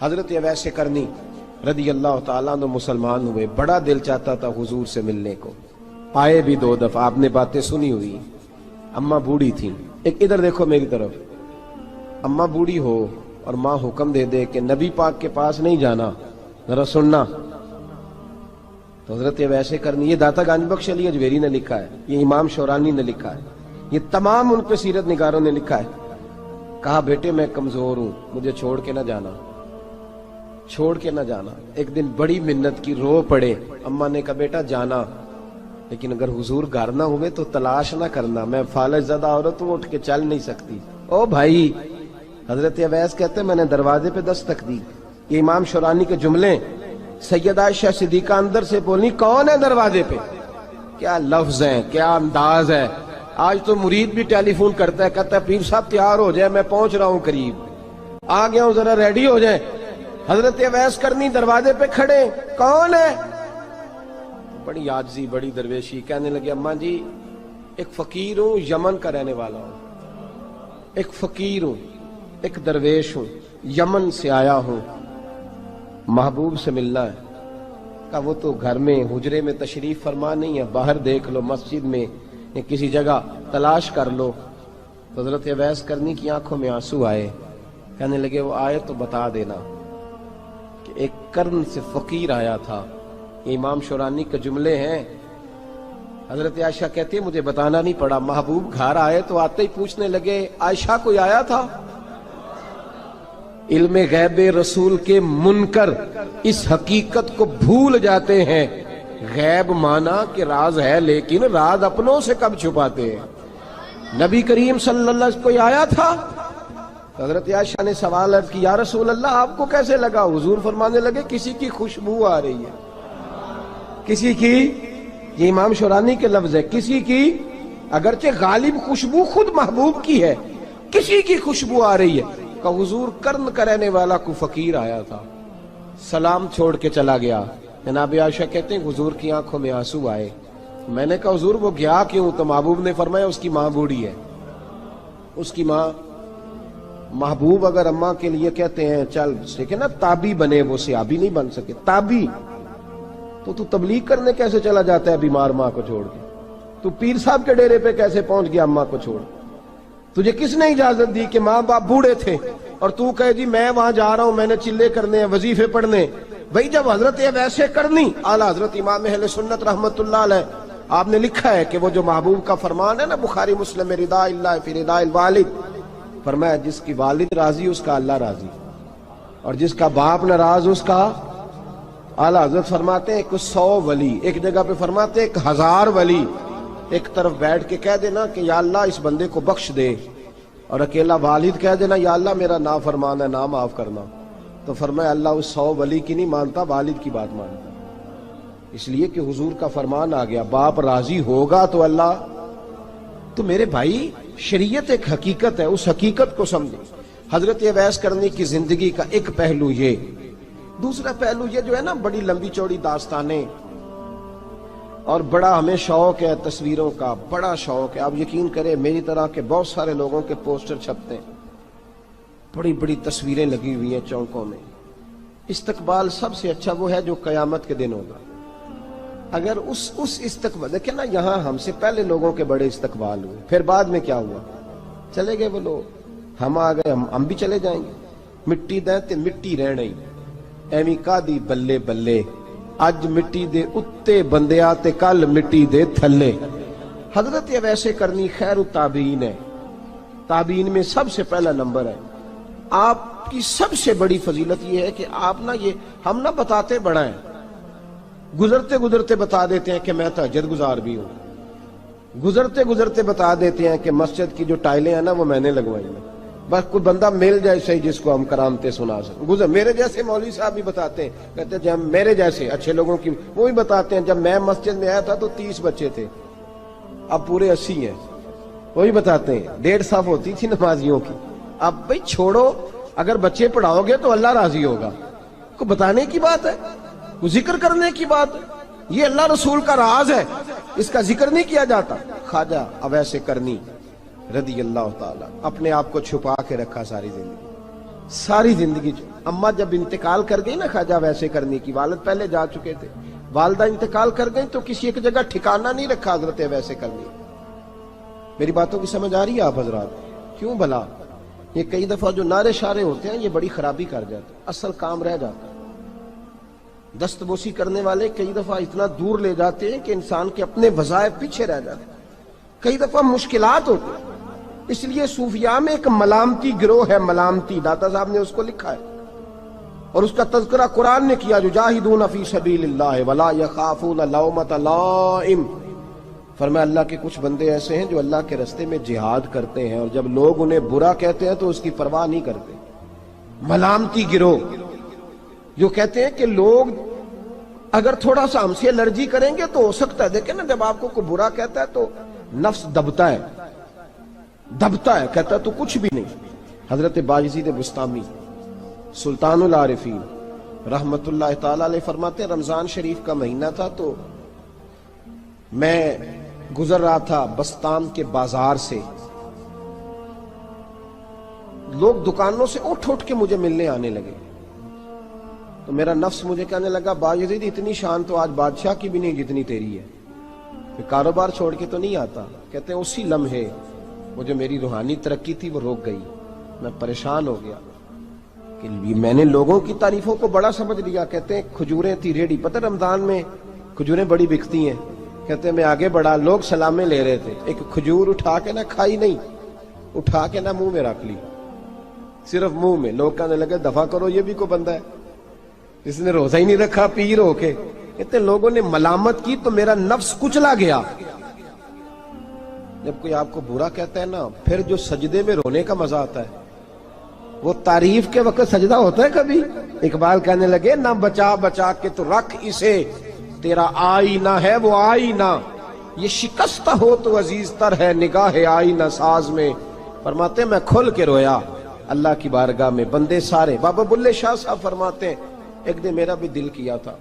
حضرت اویس کرنی رضی اللہ تعالیٰ عنہ مسلمان ہوئے، بڑا دل چاہتا تھا حضور سے ملنے کو، آئے بھی 2 دفعہ، آپ نے باتیں سنی ہوئی، اماں بوڑھی تھیں۔ ایک ادھر دیکھو میری طرف، اماں بوڑھی ہو اور ماں حکم دے دے کہ نبی پاک کے پاس نہیں جانا، ذرا سننا، تو حضرت اویس کرنی، یہ داتا گنج بخش علی اجویری نے لکھا ہے، یہ امام شورانی نے لکھا ہے، یہ تمام ان پہ سیرت نگاروں نے لکھا ہے، کہا بیٹے میں کمزور ہوں، مجھے چھوڑ کے نہ جانا، چھوڑ کے نہ جانا۔ ایک دن بڑی منت کی، رو پڑے، اماں نے کہا بیٹا جانا، لیکن اگر حضور گھر نہ ہوئے تو تلاش نہ کرنا، میں فالج زدہ عورت ہوں، اٹھ کے چل نہیں سکتی۔ او بھائی، حضرت اویس کہتے ہیں میں نے دروازے پہ دستک دی، یہ امام شورانی کے جملے، سیدہ عائشہ صدیقہ اندر سے بولنی کون ہے دروازے پہ؟ کیا لفظ ہیں، کیا انداز ہے۔ آج تو مرید بھی ٹیلی فون کرتا ہے، کہتا ہے پیر صاحب تیار ہو جائے، میں پہنچ رہا ہوں، قریب آ گیا ہوں، ذرا ریڈی ہو جائیں۔ حضرت اویس کرنی دروازے پہ کھڑے، کون ہے؟ بڑی عاجزی، بڑی درویشی، کہنے لگے اماں جی ایک فقیر ہوں، یمن کا رہنے والا ہوں، ایک فقیر ہوں، ایک درویش ہوں، یمن سے آیا ہوں، محبوب سے ملنا ہے۔ کہا وہ تو گھر میں حجرے میں تشریف فرما نہیں ہے، باہر دیکھ لو، مسجد میں یا کسی جگہ تلاش کر لو۔ تو حضرت اویس کرنی کی آنکھوں میں آنسو آئے، کہنے لگے وہ آئے تو بتا دینا کہ ایک قرن سے فقیر آیا تھا۔ یہ امام شورانی کے جملے ہیں۔ حضرت عائشہ کہتی ہے مجھے بتانا نہیں پڑا، محبوب گھر آئے تو آتے ہی پوچھنے لگے عائشہ کوئی آیا تھا؟ علم غیب رسول کے منکر اس حقیقت کو بھول جاتے ہیں، غیب مانا کہ راز ہے، لیکن راز اپنوں سے کب چھپاتے ہیں۔ نبی کریم صلی اللہ علیہ وسلم کوئی آیا تھا؟ حضرت عائشہ نے سوال عرض کی یا رسول اللہ آپ کو کیسے لگا؟ حضور فرمانے لگے کسی کی خوشبو آ رہی ہے، کسی کی، یہ امام شورانی کے لفظ ہے، کسی کی، اگرچہ غالب خوشبو خود محبوب کی ہے، کسی کی خوشبو آ رہی ہے۔ کہ حضور قرن کا رہنے والا کو فقیر آیا تھا، سلام چھوڑ کے چلا گیا۔ جناب عائشہ کہتے ہیں حضور کی آنکھوں میں آنسو آئے۔ میں نے کہا حضور وہ گیا کیوں؟ تو محبوب نے فرمایا اس کی ماں بوڑھی ہے، اس کی ماں۔ محبوب اگر اماں کے لیے کہتے ہیں چل دیکھیں نا تابی بنے، وہ صحابی نہیں بن سکے، تابی، تو تبلیغ کرنے کیسے چلا جاتا ہے بیمار ماں کو چھوڑ کے؟ تو پیر صاحب کے ڈیرے پہ کیسے پہنچ گیا اماں کو چھوڑ؟ تجھے کس نے اجازت دی کہ ماں باپ بوڑھے تھے اور تو کہے جی میں وہاں جا رہا ہوں، میں نے چلے کرنے ہیں، وظیفے پڑھنے؟ بھئی جب حضرت اویس کرنی اعلیٰ حضرت امام اہل سنت رحمت اللہ علیہ، آپ نے لکھا ہے کہ وہ جو محبوب کا فرمان ہے نا بخاری مسلم میں، رضا اللہ فی رضا الوالد، فرمایا جس کی والد راضی اس کا اللہ راضی، اور جس کا باپ ناراض اس کا اعلیٰ حضرت فرماتے ہیں ایک 100 ولی، ایک جگہ پہ فرماتے ہیں 1000 ولی ایک طرف بیٹھ کے کہہ دینا کہ یا اللہ اس بندے کو بخش دے، اور اکیلا والد کہہ دینا یا اللہ میرا نافرمان ہے، نہ معاف کرنا، تو فرمایا اللہ اس 100 ولی کی نہیں مانتا، والد کی بات مانتا، اس لیے کہ حضور کا فرمان آ گیا باپ راضی ہوگا تو اللہ۔ تو میرے بھائی شریعت ایک حقیقت ہے، اس حقیقت کو سمجھیں۔ حضرت اویس کرنی کی زندگی کا ایک پہلو یہ، دوسرا پہلو یہ جو ہے نا بڑی لمبی چوڑی داستانیں، اور بڑا ہمیں شوق ہے تصویروں کا، بڑا شوق ہے۔ آپ یقین کریں میری طرح کے بہت سارے لوگوں کے پوسٹر چھپتے ہیں، بڑی بڑی تصویریں لگی ہوئی ہیں چوکوں میں۔ استقبال سب سے اچھا وہ ہے جو قیامت کے دن ہوگا۔ اگر اس استقبال دیکھیں نا، یہاں ہم سے پہلے لوگوں کے بڑے استقبال ہوئے، پھر بعد میں کیا ہوا؟ چلے گئے وہ لوگ، ہم آ گئے، ہم بھی چلے جائیں گے۔ مٹی دیں تے مٹی رہنے ایویں کا دی بلے بلے، اج مٹی دے اتے بندیا تے کل مٹی دے تھلے۔ حضرت اویس کرنی خیر التابعین ہے، تابعین میں سب سے پہلا نمبر ہے۔ آپ کی سب سے بڑی فضیلت یہ ہے کہ آپ نا، یہ ہم نہ بتاتے بڑا ہیں، گزرتے گزرتے بتا دیتے ہیں کہ میں تہجد گزار بھی ہوں، گزرتے گزرتے بتا دیتے ہیں کہ مسجد کی جو ٹائلیں ہیں نا وہ میں نے لگوائی ہیں، بس کوئی بندہ مل جائے صحیح جس کو ہم کرامتیں سنا سکیں۔ میرے جیسے مولوی صاحب بھی بتاتے ہیں، کہتے ہیں جب میرے جیسے اچھے لوگوں کی وہ بھی بتاتے ہیں جب میں مسجد میں آیا تھا تو 30 بچے تھے، اب پورے 80 ہیں، وہی بتاتے ہیں 1.5 صف ہوتی تھی نمازیوں کی۔ اب بھئی چھوڑو، اگر بچے پڑھاؤ گے تو اللہ راضی ہوگا، کو بتانے کی بات ہے، کو ذکر کرنے کی بات ہے، یہ اللہ رسول کا راز ہے، اس کا ذکر نہیں کیا جاتا۔ خواجہ اویس کرنی رضی اللہ تعالیٰ اپنے آپ کو چھپا کے رکھا ساری زندگی اماں جب انتقال کر گئی نا خواجہ ویسے کرنی کی، والد پہلے جا چکے تھے، والدہ انتقال کر گئی تو کسی ایک جگہ ٹھکانہ نہیں رکھا حضرت ویسے کرنی۔ میری باتوں کی سمجھ آ رہی ہے آپ حضرات؟ کیوں بھلا یہ کئی دفعہ جو نعرے شارے ہوتے ہیں یہ بڑی خرابی کر جاتے ہیں، اصل کام رہ جاتا ہے۔ دست بوسی کرنے والے کئی دفعہ اتنا دور لے جاتے ہیں کہ انسان کے اپنے وظائف پیچھے رہ جاتے ہیں، کئی دفعہ مشکلات ہوتی ہیں۔ اس لیے صوفیاء میں ایک ملامتی گروہ ہے، ملامتی، داتا صاحب نے اس کو لکھا ہے اور اس کا تذکرہ قرآن نے کیا، یجاہدون فی سبیل اللہ ولا یخافون لومۃ لائم۔ فرمایا اللہ کے کچھ بندے ایسے ہیں جو اللہ کے راستے میں جہاد کرتے ہیں اور جب لوگ انہیں برا کہتے ہیں تو اس کی پرواہ نہیں کرتے۔ ملامتی گروہ جو کہتے ہیں کہ لوگ اگر تھوڑا سا ہم سے الرجی کریں گے تو ہو سکتا ہے، دیکھیں نا جب آپ کو کوئی برا کہتا ہے تو نفس دبتا ہے، کہتا ہے تو کچھ بھی نہیں۔ حضرت بایزید بسطامی سلطان العارفین رحمت اللہ تعالی علیہ فرماتے ہیں رمضان شریف کا مہینہ تھا تو میں گزر رہا تھا بستان کے بازار سے، لوگ دکانوں سے اٹھ اٹھ کے مجھے ملنے آنے لگے تو میرا نفس مجھے کہنے لگا بایزید اتنی شان تو آج بادشاہ کی بھی نہیں جتنی تیری ہے، کہ کاروبار چھوڑ کے تو نہیں آتا۔ کہتے ہیں اسی لمحے وہ جو میری روحانی ترقی تھی وہ روک گئی، میں پریشان ہو گیا کہ میں نے لوگوں کی تعریفوں کو بڑا سمجھ لیا۔ کہتے ہیں کھجوریں تھی ریڈی، پتہ رمضان میں کھجوریں بڑی بکتی ہیں، کہتے ہیں میں آگے بڑھا، لوگ سلامیں لے رہے تھے، ایک کھجور اٹھا کے نہ کھائی نہیں، اٹھا کے نہ منہ میں رکھ لی، صرف منہ میں۔ لوگ کہنے لگے دفع کرو یہ بھی کوئی بندہ ہے، اس نے روزہ ہی نہیں رکھا پیر ہو کے۔ کہتے ہیں لوگوں نے ملامت کی تو میرا نفس کچلا گیا۔ جب کوئی آپ کو برا کہتا ہے نا، پھر جو سجدے میں رونے کا مزہ آتا ہے وہ تعریف کے وقت سجدہ ہوتا ہے کبھی؟ اقبال کہنے لگے نہ بچا بچا کے تو رکھ اسے، تیرا آئینہ ہے وہ آئینہ، یہ شکستہ ہو تو عزیز تر ہے نگاہ آئینہ ساز میں۔ فرماتے ہیں میں کھل کے رویا اللہ کی بارگاہ میں، بندے سارے۔ بابا بلے شاہ صاحب فرماتے ہیں ایک دن میرا بھی دل کیا تھا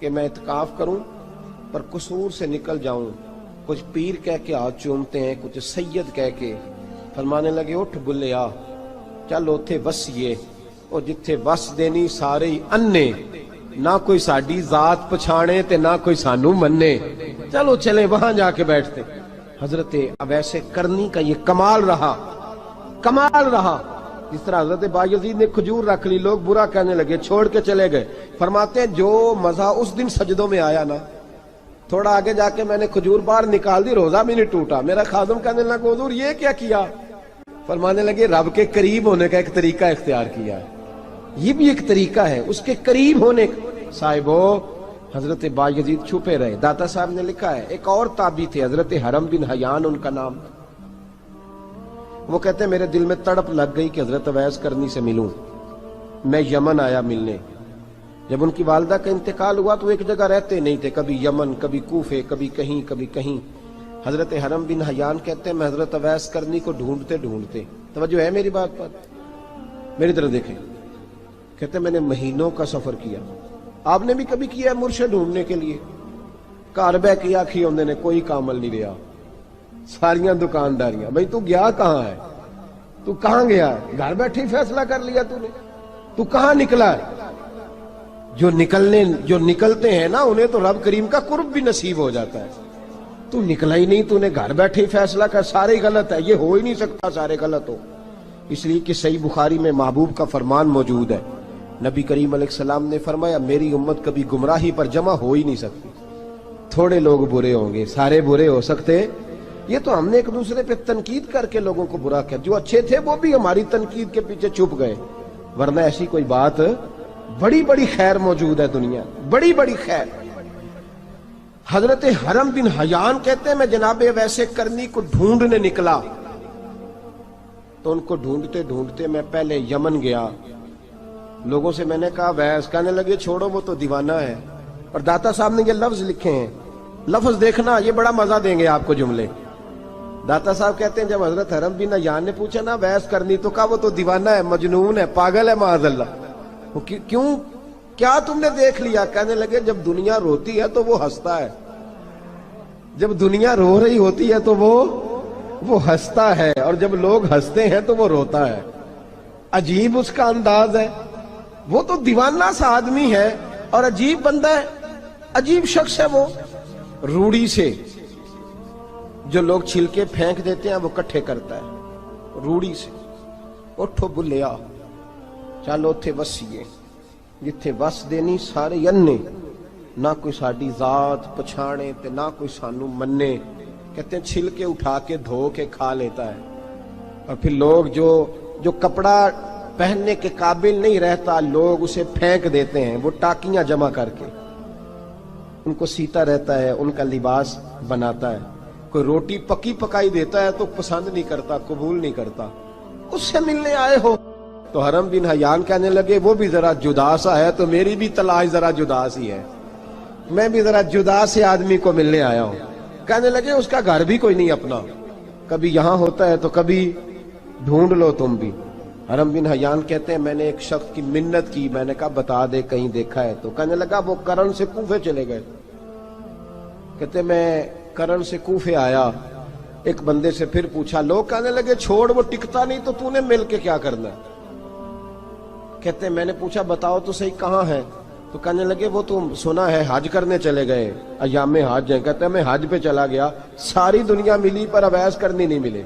کہ میں اعتکاف کروں پر قصور سے نکل جاؤں، کچھ پیر کہہ کے ہاتھ چومتے ہیں، کچھ سید کہہ کے۔ فرمانے لگے اٹھ بلے آ، چل اوتھے وسیے اور جتھے وس دینی سارے ہی انے، نہ کوئی ساڈی ذات پچھانے تے نہ کوئی سانو مننے، چلو چلیں وہاں جا کے بیٹھتے۔ حضرت اویس کرنی کا یہ کمال رہا، جس طرح حضرت بایزید نے کھجور رکھ لی، لوگ برا کہنے لگے، چھوڑ کے چلے گئے۔ فرماتے ہیں جو مزہ اس دن سجدوں میں آیا نا، تھوڑا آگے جا کے میں نے کھجور باہر نکال دی، روزہ بھی نہیں ٹوٹا۔ میرا خادم کہنے لگا حضور یہ کیا کیا؟ فرمانے لگے رب کے قریب ہونے کا ایک طریقہ اختیار کیا ہے، یہ بھی ایک طریقہ ہے اس کے قریب ہونے کا۔ صاحبو حضرت بایزید چھپے رہے۔ داتا صاحب نے لکھا ہے ایک اور تابعی تھے حضرت حرم بن حیان ان کا نام، وہ کہتے ہیں میرے دل میں تڑپ لگ گئی کہ حضرت اویس کرنی سے ملوں۔ میں یمن آیا ملنے، جب ان کی والدہ کا انتقال ہوا تو ایک جگہ رہتے نہیں تھے، کبھی یمن، کبھی کوفے، کبھی کہیں۔ حضرت حرم بن حیان کہتے ہیں میں حضرت اویس کرنی کو ڈھونڈتے، توجہ ہے میری بات پر، میری طرف دیکھیں، کہتے ہیں میں نے مہینوں کا سفر کیا۔ آپ نے بھی کبھی کیا ہے مرشد ڈھونڈنے کے لیے؟ گھر بہ کے آکھی ہوندے نے کوئی کامل نہیں رہا، ساریاں دکانداریاں۔ بھئی تو گیا کہاں ہے؟ تو کہاں گیا ہے؟ گھر بیٹھے فیصلہ کر لیا تو نے، تو کہاں نکلا ہے؟ جو نکلتے ہیں نا انہیں تو رب کریم کا قرب بھی نصیب ہو جاتا ہے۔ تو نکلا ہی نہیں، تو نے گھر بیٹھے فیصلہ کر، سارے غلط ہے، یہ ہو ہی نہیں سکتا سارے غلط ہو۔ اس لیے کہ صحیح بخاری میں محبوب کا فرمان موجود ہے، نبی کریم علیہ السلام نے فرمایا میری امت کبھی گمراہی پر جمع ہو ہی نہیں سکتی، تھوڑے لوگ برے ہوں گے، سارے برے ہو سکتے؟ یہ تو ہم نے ایک دوسرے پہ تنقید کر کے لوگوں کو برا کیا، جو اچھے تھے وہ بھی ہماری تنقید کے پیچھے چھپ گئے، ورنہ ایسی کوئی بات، بڑی خیر موجود ہے دنیا، بڑی خیر۔ حضرت حرم بن حیان کہتے ہیں میں جناب ویسے کرنی کو ڈھونڈنے نکلا تو ان کو ڈھونڈتے میں پہلے یمن گیا، لوگوں سے میں نے کہا ویس، کہنے لگے چھوڑو وہ تو دیوانہ ہے۔ اور داتا صاحب نے یہ لفظ لکھے ہیں، لفظ دیکھنا یہ بڑا مزہ دیں گے آپ کو جملے۔ داتا صاحب کہتے ہیں جب حضرت حرم بن حیان نے پوچھا نا ویس کرنی، تو کہا وہ تو دیوانہ ہے، مجنون ہے، پاگل ہے معاذ اللہ۔ کیوں، کیا تم نے دیکھ لیا؟ کہنے لگے جب دنیا روتی ہے تو وہ ہنستا ہے، جب دنیا رو رہی ہوتی ہے تو وہ ہنستا ہے، اور جب لوگ ہنستے ہیں تو وہ روتا ہے۔ عجیب اس کا انداز ہے، وہ تو دیوانہ سا آدمی ہے اور عجیب بندہ ہے، عجیب شخص ہے وہ. روڑی سے جو لوگ چھلکے پھینک دیتے ہیں وہ کٹھے کرتا ہے روڑی سے. اٹھو بلیا چلو اتھے وسیے جتھے وس دینی سارے انے، نہ کوئی ساڈی ذات پچھانے تے نہ کوئی سانو منے. کہتے ہیں چھلکے اٹھا کے دھو کے کھا لیتا ہے. اور پھر لوگ جو کپڑا پہننے کے قابل نہیں رہتا لوگ اسے پھینک دیتے ہیں، وہ ٹاکیاں جمع کر کے ان کو سیتا رہتا ہے، ان کا لباس بناتا ہے. کوئی روٹی پکی پکائی دیتا ہے تو پسند نہیں کرتا، قبول نہیں کرتا. اس سے ملنے آئے ہو. تو حرم بن حیان کہنے لگے وہ بھی ذرا جدا سا ہے تو میری بھی تلاش ذرا جدا سی ہے، میں بھی ذرا جدا سے آدمی کو ملنے آیا ہوں. کہنے لگے اس کا گھر بھی کوئی نہیں اپنا، کبھی یہاں ہوتا ہے تو کبھی ڈھونڈ لو تم بھی. حرم بن حیان کہتے ہیں میں نے ایک شخص کی منت کی، میں نے کہا بتا دے کہیں دیکھا ہے تو. کہنے لگا وہ کرن سے کوفے چلے گئے. کہتے میں کرن سے کوفے آیا، ایک بندے سے پھر پوچھا، لوگ کہنے لگے چھوڑ وہ ٹکتا نہیں تو تو نے مل کے کیا کرنا ہے. کہتے میں نے پوچھا بتاؤ تو صحیح کہاں ہے. تو کہنے لگے وہ تم سنا ہے حج کرنے چلے گئے، ایام حج ہیں. کہتے ہیں میں حج پہ چلا گیا، ساری دنیا ملی پر اویس کرنی نہیں ملے.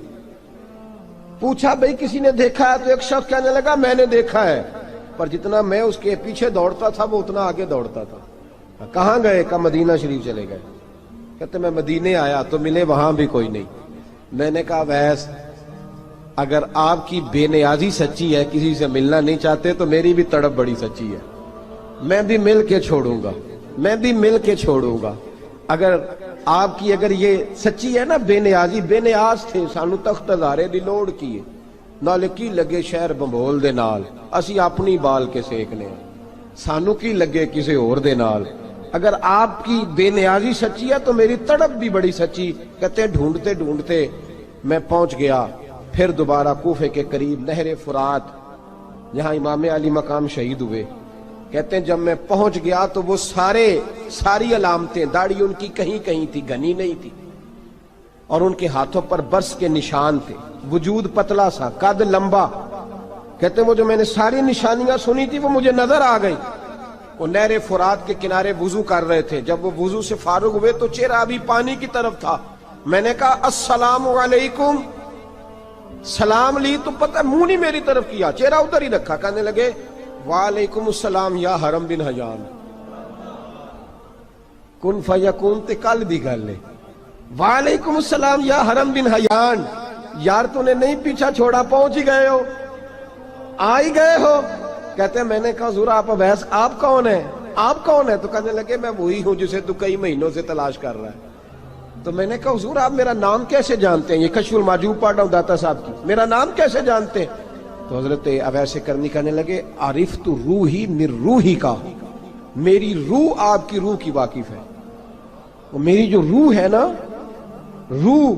پوچھا بھئی کسی نے دیکھا ہے تو ایک شخص کہنے لگا میں نے دیکھا ہے، پر جتنا میں اس کے پیچھے دوڑتا تھا وہ اتنا آگے دوڑتا تھا. کہاں گئے؟ کہ مدینہ شریف چلے گئے. کہتے میں مدینے آیا تو ملے وہاں بھی کوئی نہیں. میں نے کہا ویس اگر آپ کی بے نیازی سچی ہے، کسی سے ملنا نہیں چاہتے تو میری بھی تڑپ بڑی سچی ہے، میں بھی مل کے چھوڑوں گا، میں بھی مل کے چھوڑوں گا. اگر آپ کی اگر یہ سچی ہے نا بے نیازی، بے نیاز تھے سانو تخت ہزارے دی لوڑ کی نالے کی لگے شہر بمبول دے نال، اسی اپنی بال کے سیکنے سانو کی لگے کسی اور دے نال. اگر آپ کی بے نیازی سچی ہے تو میری تڑپ بھی بڑی سچی. کہتے ڈھونڈتے ڈھونڈتے میں پہنچ گیا پھر دوبارہ کوفے کے قریب نہر فرات جہاں امام علی مقام شہید ہوئے. کہتے ہیں جب میں پہنچ گیا تو وہ ساری علامتیں، داڑھی ان کی کہیں کہیں تھی، گھنی نہیں تھی، اور ان کے ہاتھوں پر برس کے نشان تھے، وجود پتلا سا، قد لمبا. کہتے ہیں وہ جو میں نے ساری نشانیاں سنی تھی وہ مجھے نظر آ گئی. وہ نہر فرات کے کنارے وضو کر رہے تھے، جب وہ وضو سے فارغ ہوئے تو چہرہ ابھی پانی کی طرف تھا. میں نے کہا السلام علیکم، سلام لی تو پتہ منہ نہیں میری طرف کیا، چہرہ ادھر ہی رکھا. کہنے لگے وعلیکم السلام یا حرم بن حیان. کن فیکون تے کل دی گل ہے. وعلیکم السلام یا حرم بن حیان. یار تو نے نہیں پیچھا چھوڑا، پہنچ ہی گئے ہو، آ ہی گئے ہو. کہتے ہیں میں نے کہا حضور آپ اویس آپ کون ہیں، آپ کون ہیں؟ تو کہنے لگے میں وہی ہوں جسے تو کئی مہینوں سے تلاش کر رہا ہے. تو میں نے کہا حضور آپ میرا نام کیسے جانتے ہیں؟ یہ کشف المحجوب پڑھ رہا ہوں داتا صاحب کی، میرا نام کیسے جانتے ہیں؟ تو حضرت اویس کرنی کہنے لگے عرفت روحی من روحی کا، میری روح آپ کی روح کی واقف ہے. وہ میری جو روح ہے نا، روح.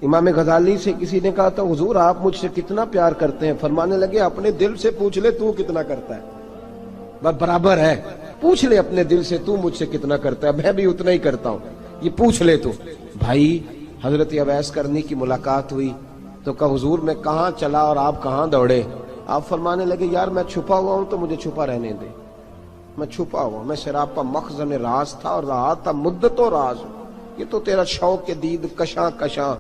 امام غزالی سے کسی نے کہا تھا حضور آپ مجھ سے کتنا پیار کرتے ہیں؟ فرمانے لگے اپنے دل سے پوچھ لے تو کتنا کرتا ہے، بس برابر ہے. پوچھ لے اپنے دل سے تو مجھ سے کتنا کرتا ہے، میں بھی اتنا ہی کرتا ہوں، یہ پوچھ لے تو. بھائی حضرت اویس کرنی کی ملاقات ہوئی تو کہا حضور میں کہاں چلا اور آپ کہاں دوڑے؟ آپ فرمانے لگے یار میں چھپا ہوا ہوں تو مجھے چھپا رہنے دے، میں چھپا ہوا، میں سراپا مخزن راز تھا اور رہا تھا مدت و راز. یہ تو تیرا شوق کے دید کشاں کشاں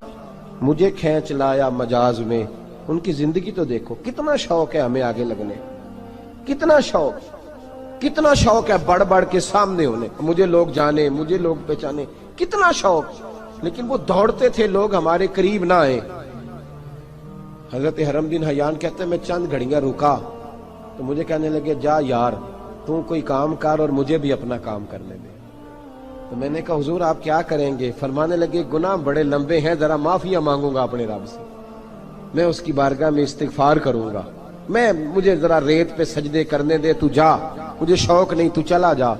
مجھے کھینچ لایا مجاز میں. ان کی زندگی تو دیکھو، کتنا شوق ہے ہمیں آگے لگنے، کتنا شوق ہے بڑھ بڑھ کے سامنے ہونے، مجھے لوگ جانے، مجھے لوگ پہچانے، کتنا شوق. لیکن وہ دوڑتے تھے لوگ ہمارے قریب نہ آئے. حضرت حرم بن حیان کہتے ہیں میں چند گھڑیاں رکا تو مجھے کہنے لگے جا یار تو کوئی کام کر اور مجھے بھی اپنا کام کرنے دے. تو میں نے کہا حضور آپ کیا کریں گے؟ فرمانے لگے گناہ بڑے لمبے ہیں، ذرا معافیاں مانگوں گا اپنے رب سے، میں اس کی بارگاہ میں استغفار کروں گا، مجھے ذرا ریت پہ سجدے کرنے دے، تو جا، مجھے شوق نہیں، تو چلا جا.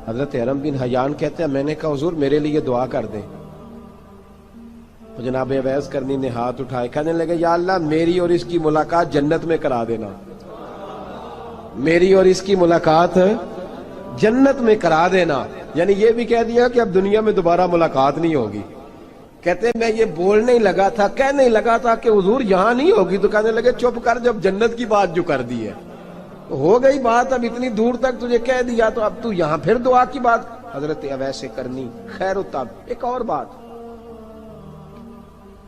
حضرت حرم بن حیان کہتے ہیں میں نے کہا حضور میرے لیے دعا کر دیں. تو جناب اویس کرنی نے ہاتھ اٹھائے، کہنے لگے یا اللہ میری اور اس کی ملاقات جنت میں کرا دینا، میری اور اس کی ملاقات جنت میں کرا دینا. یعنی یہ بھی کہہ دیا کہ اب دنیا میں دوبارہ ملاقات نہیں ہوگی. کہتے ہیں میں یہ بولنے ہی لگا تھا، کہنے ہی لگا تھا کہ حضور یہاں نہیں ہوگی. تو کہنے لگے چپ کر، جب جنت کی بات جو کر دی ہے ہو گئی بات، اب اتنی دور تک تجھے کہہ دیا تو اب تو یہاں پھر دعا کی بات. حضرت اویس کرنی خیر التاب. ایک اور بات،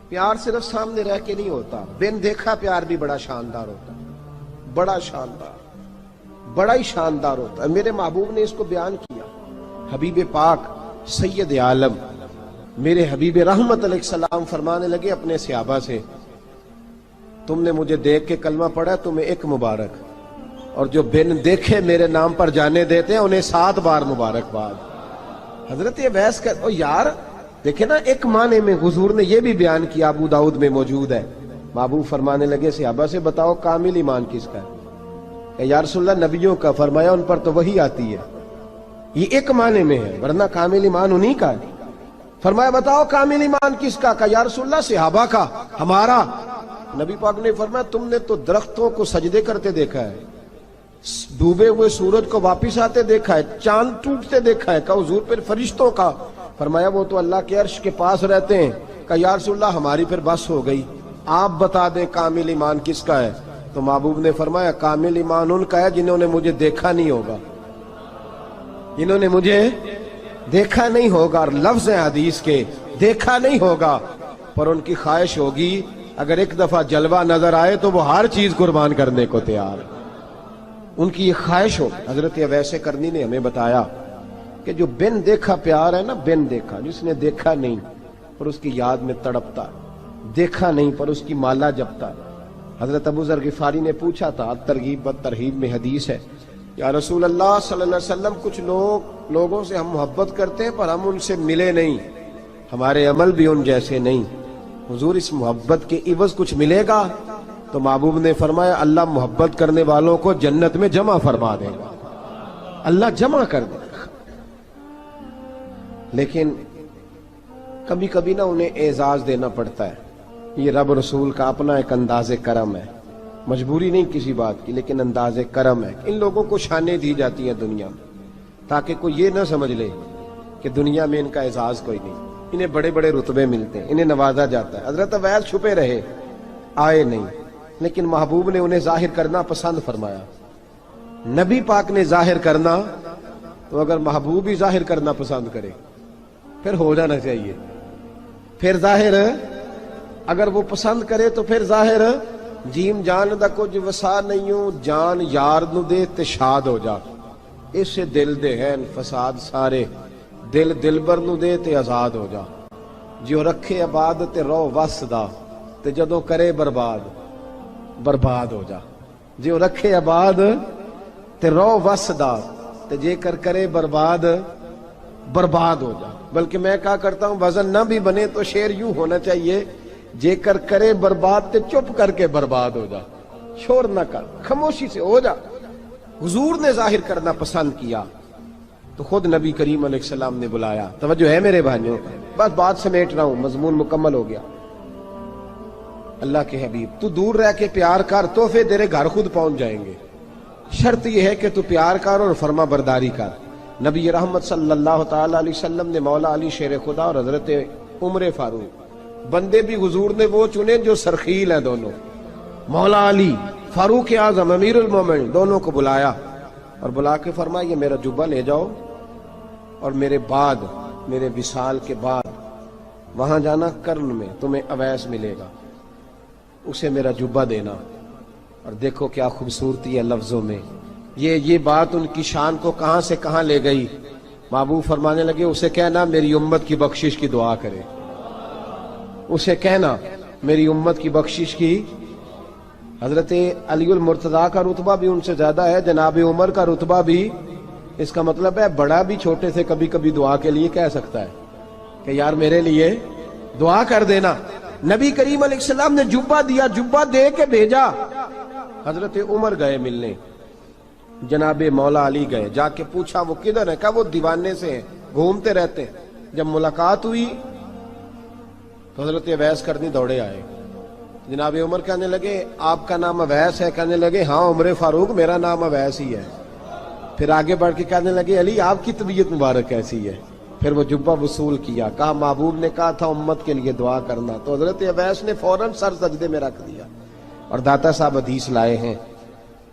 پیار صرف سامنے رہ کے نہیں ہوتا، بن دیکھا پیار بھی بڑا شاندار ہوتا، بڑا شاندار، بڑا ہی شاندار ہوتا ہے. میرے محبوب نے اس کو بیان کیا. حبیب پاک سید عالم میرے حبیب رحمت علیہ السلام فرمانے لگے اپنے صحابہ سے، تم نے مجھے دیکھ کے کلمہ پڑھا، تمہیں ایک مبارک، اور جو بن دیکھے میرے نام پر جانے دیتے ہیں انہیں 7 بار مبارکباد. حضرت اویس کا یار دیکھیں نا، ایک معنی میں حضور نے یہ بھی بیان کیا، ابو داؤد میں موجود ہے. محبوب فرمانے لگے صحابہ سے، بتاؤ کامل ایمان کس کا ہے؟ کہ یا رسول اللہ نبیوں کا. فرمایا ان پر تو وہی آتی ہے. یہ ایک معنی میں ہے، ورنہ کامل ایمان انہی کا ہے. فرمایا بتاؤ کامل ایمان کس کا؟ کہ یا رسول اللہ صحابہ کا، ہمارا. نبی پاک نے فرمایا تم نے تو درختوں کو سجدے کرتے دیکھا ہے، ڈوبے ہوئے سورج کو واپس آتے دیکھا ہے، چاند ٹوٹتے دیکھا ہے. کہ حضور پھر فرشتوں کا؟ فرمایا وہ تو اللہ کے عرش کے پاس رہتے ہیں. کہ یا رسول اللہ ہماری پھر بس ہو گئی، آپ بتا دیں کامل ایمان کس کا ہے. تو محبوب نے فرمایا کامل ایمان ان کا ہے جنہوں نے مجھے دیکھا نہیں ہوگا، جنہوں نے مجھے دیکھا نہیں ہوگا. اور لفظ ہیں حدیث کے، دیکھا نہیں ہوگا پر ان کی خواہش ہوگی اگر ایک دفعہ جلوہ نظر آئے تو وہ ہر چیز قربان کرنے کو تیار ہے. ان کی یہ خواہش ہو. حضرت اویس کرنی نے ہمیں بتایا کہ جو بن دیکھا پیار ہے نا، بن دیکھا، جس نے دیکھا نہیں پر اس کی یاد میں تڑپتا، دیکھا نہیں پر اس کی مالا جپتا. حضرت ابو ذر غفاری نے پوچھا تھا، ترغیب و ترہیب میں حدیث ہے، یا رسول اللہ صلی اللہ علیہ وسلم کچھ لوگوں سے ہم محبت کرتے ہیں پر ہم ان سے ملے نہیں، ہمارے عمل بھی ان جیسے نہیں، حضور اس محبت کے عوض کچھ ملے گا؟ تو محبوب نے فرمایا اللہ محبت کرنے والوں کو جنت میں جمع فرما دے گا، اللہ جمع کر دے گا. لیکن کبھی کبھی نہ انہیں اعزاز دینا پڑتا ہے. یہ رب رسول کا اپنا ایک انداز کرم ہے، مجبوری نہیں کسی بات کی، لیکن انداز کرم ہے. ان لوگوں کو شانیں دی جاتی ہیں دنیا میں تاکہ کوئی یہ نہ سمجھ لے کہ دنیا میں ان کا اعزاز کوئی نہیں. انہیں بڑے بڑے رتبے ملتے ہیں، انہیں نوازا جاتا ہے. حضرت اویس چھپے رہے، آئے نہیں، لیکن محبوب نے انہیں ظاہر کرنا پسند فرمایا. نبی پاک نے ظاہر کرنا تو اگر محبوب ہی ظاہر کرنا پسند کرے پھر ہو جانا چاہیے. پھر ظاہر اگر وہ پسند کرے تو پھر ظاہر جیم جان دا کچھ وسا نہیں ہوں، جان یار نو دے تے شاد ہو جا، اسے دل دے ہیں فساد سارے، دل دلبر نو دے تے آزاد ہو جا. جو رکھے آباد تے رو وس دا تے جدوں کرے برباد برباد ہو جا. جو رکھے آباد تے رو وس دا تے جے کر کرے برباد برباد ہو جا. بلکہ میں کہا کرتا ہوں وزن نہ بھی بنے تو شعر یوں ہونا چاہیے، جے کر کرے برباد تے چپ کر کے برباد ہو جا، شور نہ کر، خاموشی سے ہو جا. حضور نے ظاہر کرنا پسند کیا تو خود نبی کریم علیہ السلام نے بلایا. توجہ ہے میرے بھائیوں، بس بات سمیٹ رہا ہوں، مضمون مکمل ہو گیا. اللہ کے حبیب تو دور رہ کے پیار کر، تحفے تیرے گھر خود پہنچ جائیں گے. شرط یہ ہے کہ تو پیار کر اور فرما برداری کر. نبی رحمت صلی اللہ تعالی علیہ وسلم نے مولا علی شیر خدا اور حضرت عمر فاروق، بندے بھی حضور نے وہ چنے جو سرخیل ہیں دونوں، مولا علی فاروق اعظم امیر المومنین، دونوں کو بلایا اور بلا کے فرمایا یہ میرا جبہ لے جاؤ اور میرے بعد، میرے وصال کے بعد وہاں جانا کرن میں تمہیں اویس ملے گا، اسے میرا جبہ دینا. اور دیکھو کیا خوبصورتی ہے لفظوں میں. یہ بات ان کی شان کو کہاں سے کہاں لے گئی. محبوب فرمانے لگے اسے کہنا میری امت کی بخشش کی دعا کرے، اسے کہنا میری امت کی بخشش کی. حضرت علی المرتضیٰ کا رتبہ بھی ان سے زیادہ ہے، جناب عمر کا رتبہ بھی. اس کا مطلب ہے بڑا بھی چھوٹے سے کبھی کبھی دعا کے لیے کہہ سکتا ہے کہ یار میرے لیے دعا کر دینا. نبی کریم علیہ السلام نے جبہ دیا، جبہ دے کے بھیجا. حضرت عمر گئے ملنے، جناب مولا علی گئے، جا کے پوچھا وہ کدھر ہے؟ کہا وہ دیوانے سے ہیں، گھومتے رہتے ہیں. جب ملاقات ہوئی تو حضرت اویس کرنی دوڑے آئے. جناب عمر کہنے لگے آپ کا نام اویس ہے؟ کہنے لگے ہاں عمر فاروق میرا نام اویس ہی ہے. پھر آگے بڑھ کے کہنے لگے علی آپ کی طبیعت مبارک کیسی ہے؟ پھر وہ جبہ وصول کیا. کہا محبوب نے کہا تھا امت کے لیے دعا کرنا. تو حضرت اویس نے فوراً سر سجدے میں رکھ دیا. اور داتا صاحب حدیث لائے ہیں،